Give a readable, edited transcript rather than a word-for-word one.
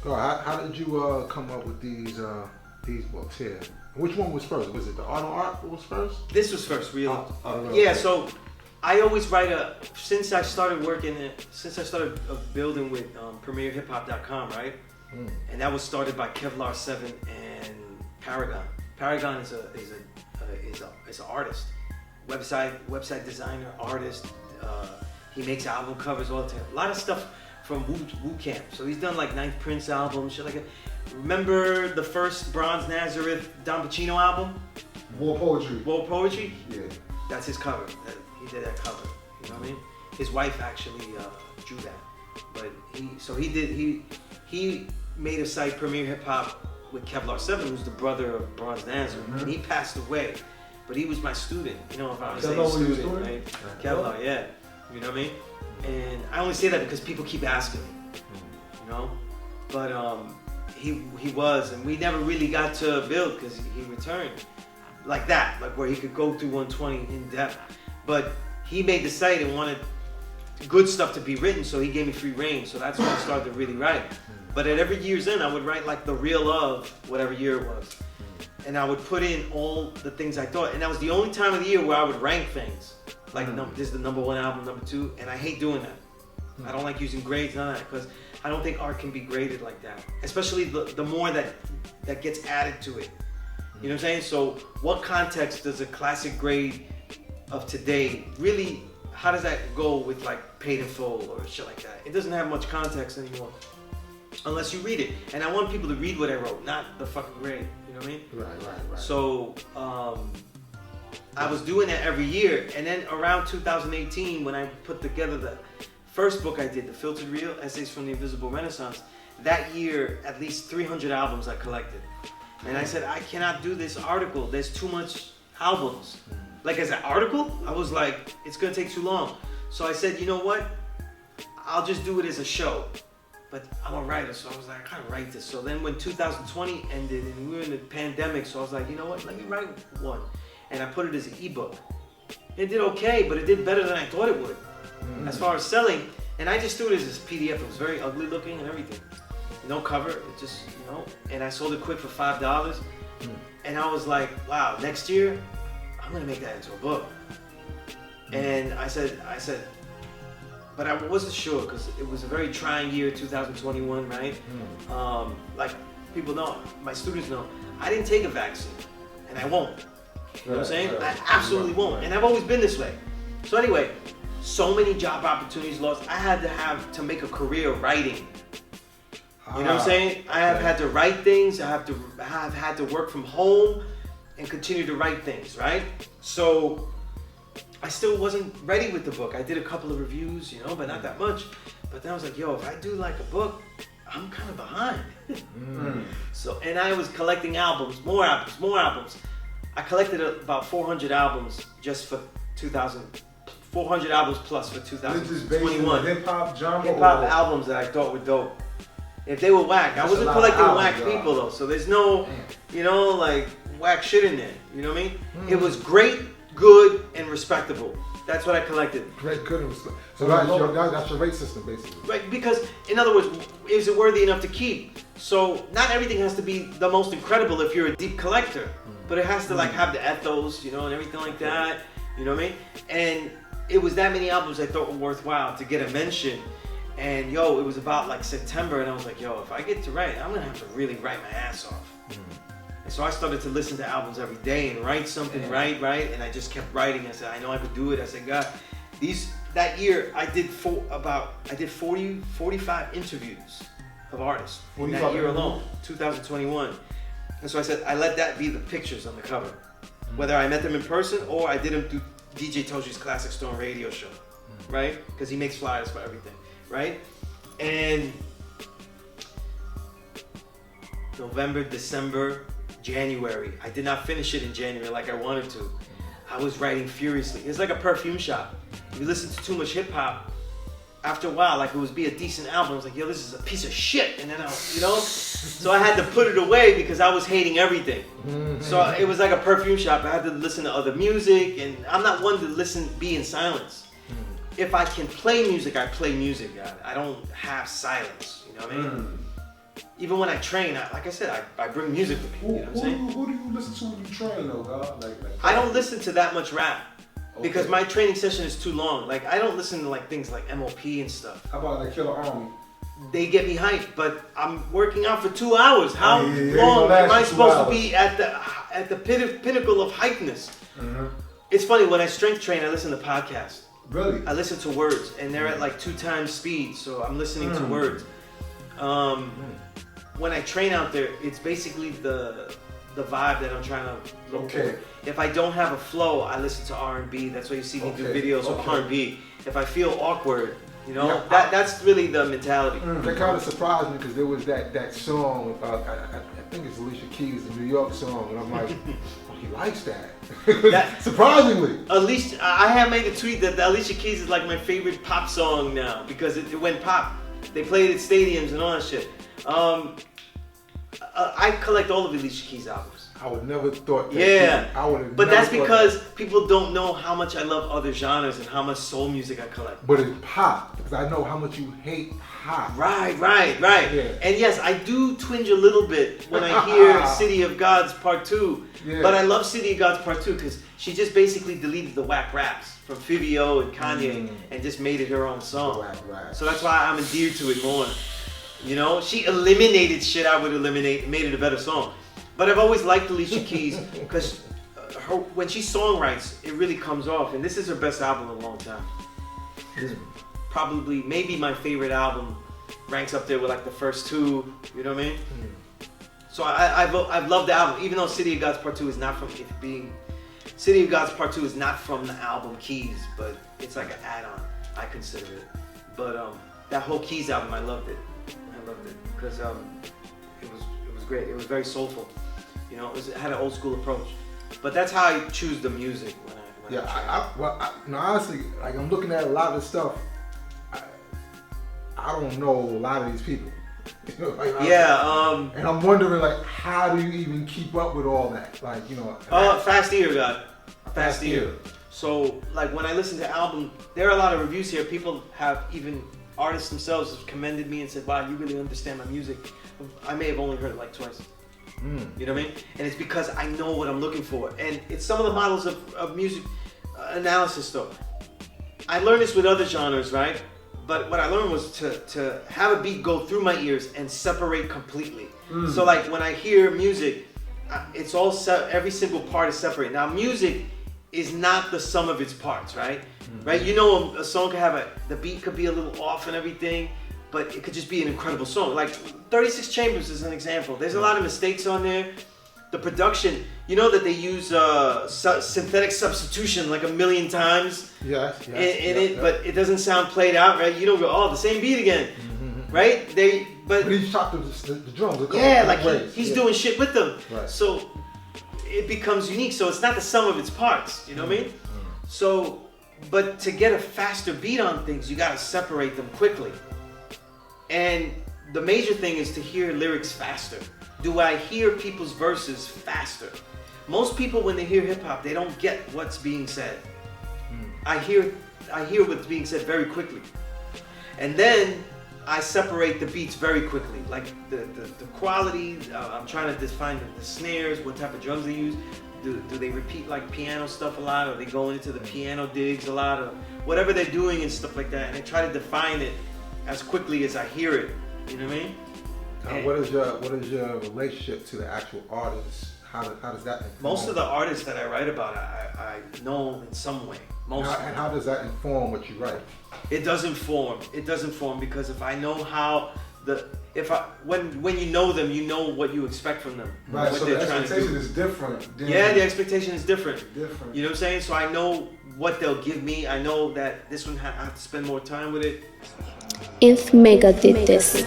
How did you come up with these books here? Which one was first? Was it the Art on Art was first? This was first, real. Yeah, okay. So I always write since I started building with PremierHipHop.com, right? And that was started by Kevlar 7 and Paragon. Paragon is an artist, website designer, artist. He makes album covers all the time. A lot of stuff from Wu Camp. So he's done like Ninth Prince album, shit like that. Remember the first Bronze Nazareth Don Pacino album? War Poetry. War Poetry? Yeah. That's his cover. He did that cover. You know what I mean? His wife actually drew that. But he made a site, Premier Hip Hop, with Kevlar 7, who's the brother of Bronze Nazareth. And he passed away. But he was my student. You know, if I was saying student, right? Kevlar, yeah. You know what I mean? And I only say that because people keep asking me. You know? But he was, and we never really got to build because he returned like that, like where he could go through 120 in depth. But he made the site and wanted good stuff to be written, so he gave me free reign. So that's when I started to really write. But at every year's end, I would write like the reel of whatever year it was, and I would put in all the things I thought. And that was the only time of the year where I would rank things, like this is the #1 album, #2, and I hate doing that. I don't like using grades, none of that, because I don't think art can be graded like that. Especially the more that gets added to it. You know what I'm saying? So what context does a classic grade of today really, how does that go with like paid in full or shit like that? It doesn't have much context anymore. Unless you read it. And I want people to read what I wrote, not the fucking grade. You know what I mean? Right. So I was doing that every year. And then around 2018, when I put together the first book I did, The Filtered Reel, Essays from the Invisible Renaissance, that year, at least 300 albums I collected. And I said, I cannot do this article. There's too much albums. Like as an article, I was like, it's gonna take too long. So I said, you know what? I'll just do it as a show. But I'm a writer, so I was like, I gotta write this. So then when 2020 ended and we were in the pandemic, so I was like, you know what? Let me write one. And I put it as an ebook. It did okay, but it did better than I thought it would. As far as selling, and I just threw it as this PDF. It was very ugly looking and everything. No cover, it just, you know, and I sold it quick for $5. And I was like, wow, next year, I'm gonna make that into a book. And I said, but I wasn't sure because it was a very trying year, 2021, right? Like people know, my students know, I didn't take a vaccine, and I won't. You know what I'm saying? I absolutely won't, and I've always been this way. So anyway, so many job opportunities lost. I had to make a career writing. You know what I'm saying? I have had to write things. I have had to work from home and continue to write things, right? So I still wasn't ready with the book. I did a couple of reviews, you know, but not that much. But then I was like, yo, if I do like a book, I'm kind of behind. So, and I was collecting albums, more albums. I collected about 400 albums just for 400 albums plus for 2021. This is based on hip-hop genre? Hip-hop albums that I thought were dope. If they were whack, I wasn't collecting whack people though, so there's no, you know, like whack shit in there. You know what I mean? It was great, good, and respectable. That's what I collected. Great, good, and respectable. So that's your rate system, basically. Right, because in other words, is it worthy enough to keep? So not everything has to be the most incredible if you're a deep collector, but it has to like have the ethos, you know, and everything like that. You know what I mean? And it was that many albums I thought were worthwhile to get a mention. And yo, it was about like September, and I was like, yo, if I get to write, I'm gonna have to really write my ass off. And so I started to listen to albums every day and write something, write, and I just kept writing. I said, I know I could do it. I said, God, that year I did 40, 45 interviews of artists in that year alone, 2021. And so I said, I let that be the pictures on the cover, whether I met them in person or I did them through DJ Toji's Classic Stone radio show, right? Because he makes flyers for everything. Right? And November, December, January. I did not finish it in January like I wanted to. I was writing furiously. It's like a perfume shop. If you listen to too much hip hop, after a while, like it would be a decent album. I was like, yo, this is a piece of shit. And then you know? So I had to put it away because I was hating everything. So it was like a perfume shop. I had to listen to other music, and I'm not one to be in silence. If I can play music, I play music, God. I don't have silence, you know what I mean? even when I train, like I said, I bring music with me. You know what I'm saying? Who do you listen to when you train, though, God? Like I don't listen to that much rap. Because my training session is too long. Like, I don't listen to like things like MOP and stuff. How about like Killer Army? They get me hyped, but I'm working out for 2 hours. How Yeah, long am I supposed hours. to be at the pinnacle of hypeness? Mm-hmm. It's funny, when I strength train, I listen to podcasts. Really? I listen to words, and they're at like 2 times speed, so I'm listening to words. When I train out there, it's basically the vibe that I'm trying to look for. If I don't have a flow, I listen to R&B. That's why you see me do videos of R&B. If I feel awkward, you know, that's really the mentality. That kind of surprised me because there was that song, I think it's Alicia Keys, the New York song, and I'm like, oh, he likes that. Surprisingly. Alicia, I have made a tweet that the Alicia Keys is like my favorite pop song now because it went pop. They played at stadiums and all that shit. I collect all of Alicia Keys' albums. I would never thought that. Yeah, I would have. But that's because people don't know how much I love other genres and how much soul music I collect. But it's pop because I know how much you hate pop. Right. Yeah. And yes, I do twinge a little bit when I hear City of Gods Part 2. Yeah. But I love City of Gods Part 2 because she just basically deleted the whack raps from Fivio and Kanye and just made it her own song. So that's why I'm endeared to it more. You know, she eliminated shit I would eliminate and made it a better song. But I've always liked Alicia Keys because when she songwrites, it really comes off. And this is her best album in a long time. Probably, maybe my favorite album ranks up there with like the first 2. You know what I mean? So I've loved the album, even though City of Gods Part 2 is not from it being. City of Gods Part 2 is not from the album Keys, but it's like an add-on. I consider it. But that whole Keys album, I loved it. Because it was great. It was very soulful. You know, it had an old school approach. But that's how I choose the music when I honestly, like I'm looking at a lot of stuff. I don't know a lot of these people. You know, like, and I'm wondering, like, how do you even keep up with all that? Like, you know. Fast Ear, God. Fast Ear. So, like, when I listen to album, there are a lot of reviews here. People have even artists themselves have commended me and said, wow, you really understand my music. I may have only heard it like twice. You know what I mean? And it's because I know what I'm looking for. And it's some of the models of music analysis though. I learned this with other genres, right? But what I learned was to have a beat go through my ears and separate completely. So like when I hear music, it's all every single part is separate. Now music is not the sum of its parts, right? Right? You know, a song could have the beat could be a little off and everything, but it could just be an incredible song. Like 36 Chambers is an example. There's a lot of mistakes on there. The production, you know that they use synthetic substitution like 1,000,000 times in it, but it doesn't sound played out, right? You don't go, oh, the same beat again, right? But he chopped the drums. Yeah, like he's doing shit with them. Right. So it becomes unique. So it's not the sum of its parts. You know what I mean? So, but to get a faster beat on things, you gotta separate them quickly. And the major thing is to hear lyrics faster. Do I hear people's verses faster? Most people, when they hear hip hop, they don't get what's being said. I hear what's being said very quickly, and then I separate the beats very quickly. Like the quality. I'm trying to define the snares, what type of drums they use. Do they repeat like piano stuff a lot, or they go into the piano digs a lot, or whatever they're doing and stuff like that. And I try to define it as quickly as I hear it. You know what I mean? What is your relationship to the actual artists? How does that inform? Most of the artists that I write about, I know in some way. And how does that inform what you write? It does inform. It does inform because if I know how when you know them, you know what you expect from them. Right. What So they're the trying to expectation do. is different. The expectation is different. Different. You know what I'm saying? So I know what they'll give me. I know that this one I have to spend more time with it. If Mecca did this.